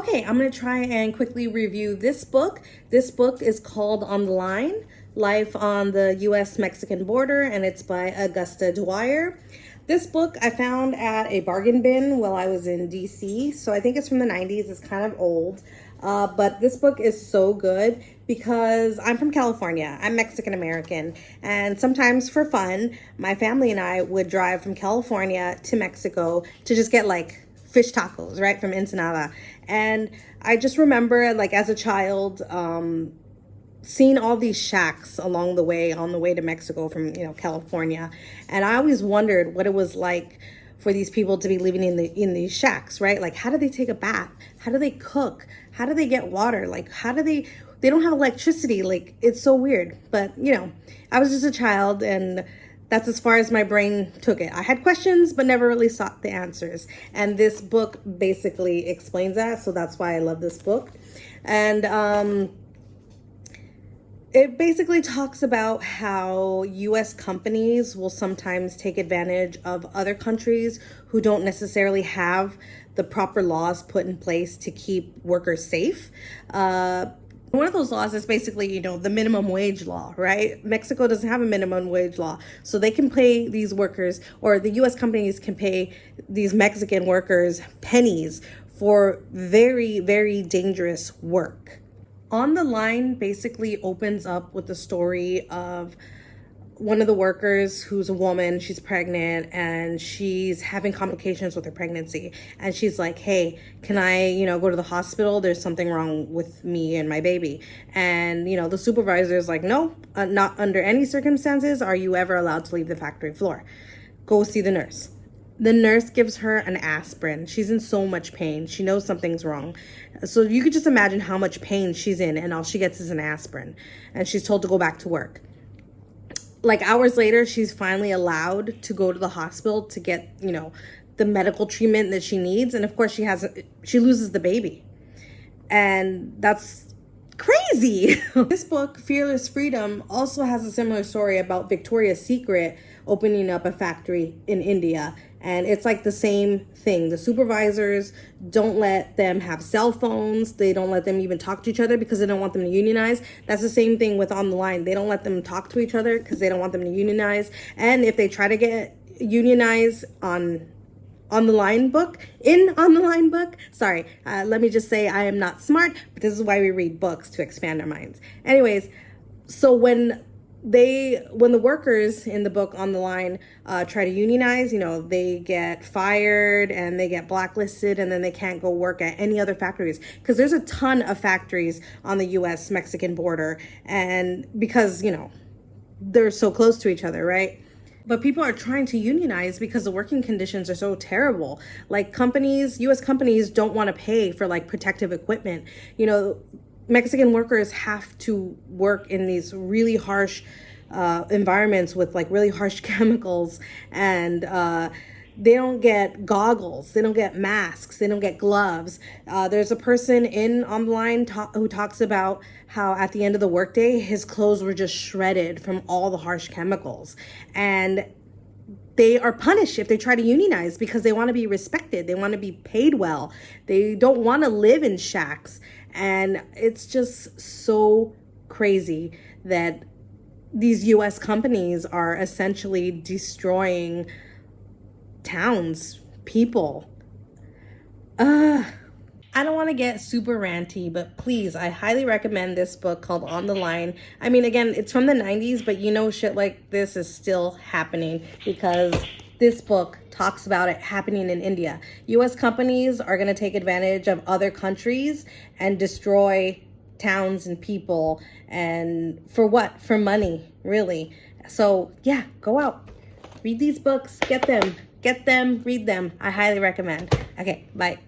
Okay, I'm going to try and quickly review this book. This book is called On the Line, Life on the U.S.-Mexican Border, and it's by Augusta Dwyer. This book I found at a bargain bin while I was in DC, so I think it's from the 90s. It's kind of old, but this book is so good because I'm from California. I'm Mexican American, and sometimes for fun, my family and I would drive from California to Mexico to just get like fish tacos, right, from Ensenada. And I just remember, like, as a child, seeing all these shacks along the way, on the way to Mexico from, California. And I always wondered what it was like for these people to be living in these shacks, right? Like, how do they take a bath? How do they cook? How do they get water? Like, how do they don't have electricity. Like, it's so weird. But, I was just a child, and that's as far as my brain took it. I had questions, but never really sought the answers. And this book basically explains that. So that's why I love this book. And it basically talks about how U.S. companies will sometimes take advantage of other countries who don't necessarily have the proper laws put in place to keep workers safe. One of those laws is basically, the minimum wage law, right? Mexico doesn't have a minimum wage law. So they can pay these workers, or the U.S. companies can pay these Mexican workers pennies for very, very dangerous work. On the Line basically opens up with the story of one of the workers who's a woman. She's pregnant and she's having complications with her pregnancy. And she's like, hey, can I, go to the hospital? There's something wrong with me and my baby. And, the supervisor is like, no, not under any circumstances are you ever allowed to leave the factory floor. Go see the nurse. The nurse gives her an aspirin. She's in so much pain. She knows something's wrong. So you could just imagine how much pain she's in, and all she gets is an aspirin. And she's told to go back to work. Like hours later, she's finally allowed to go to the hospital to get, the medical treatment that she needs. And of course she loses the baby. And that's crazy. This book, Fearless Freedom, also has a similar story about Victoria's Secret opening up a factory in India. And it's like the same thing. The supervisors don't let them have cell phones. They don't let them even talk to each other because they don't want them to unionize. That's the same thing with On the Line. They don't let them talk to each other because they don't want them to unionize. And if they try to get unionized on the Line book, sorry, let me just say I am not smart, but this is why we read books, to expand our minds. Anyways, so when the workers in the book On the Line try to unionize, they get fired and they get blacklisted, and then they can't go work at any other factories because there's a ton of factories on the U.S.-Mexican border, and because, they're so close to each other, right? But people are trying to unionize because the working conditions are so terrible. Like U.S. companies don't want to pay for like protective equipment. Mexican workers have to work in these really harsh environments with like really harsh chemicals, and they don't get goggles, they don't get masks, they don't get gloves. There's a person On the Line who talks about how at the end of the workday, his clothes were just shredded from all the harsh chemicals. And they are punished if they try to unionize because they want to be respected. They want to be paid well. They don't want to live in shacks. And it's just so crazy that these U.S. companies are essentially destroying towns, people. I don't want to get super ranty, but please, I highly recommend this book called On the Line. I mean, again, it's from the 90s, but shit like this is still happening because this book talks about it happening in India. U.S. companies are going to take advantage of other countries and destroy towns and people. And for what? For money, really. So yeah, go out, read these books, get them, read them. I highly recommend. Okay, bye.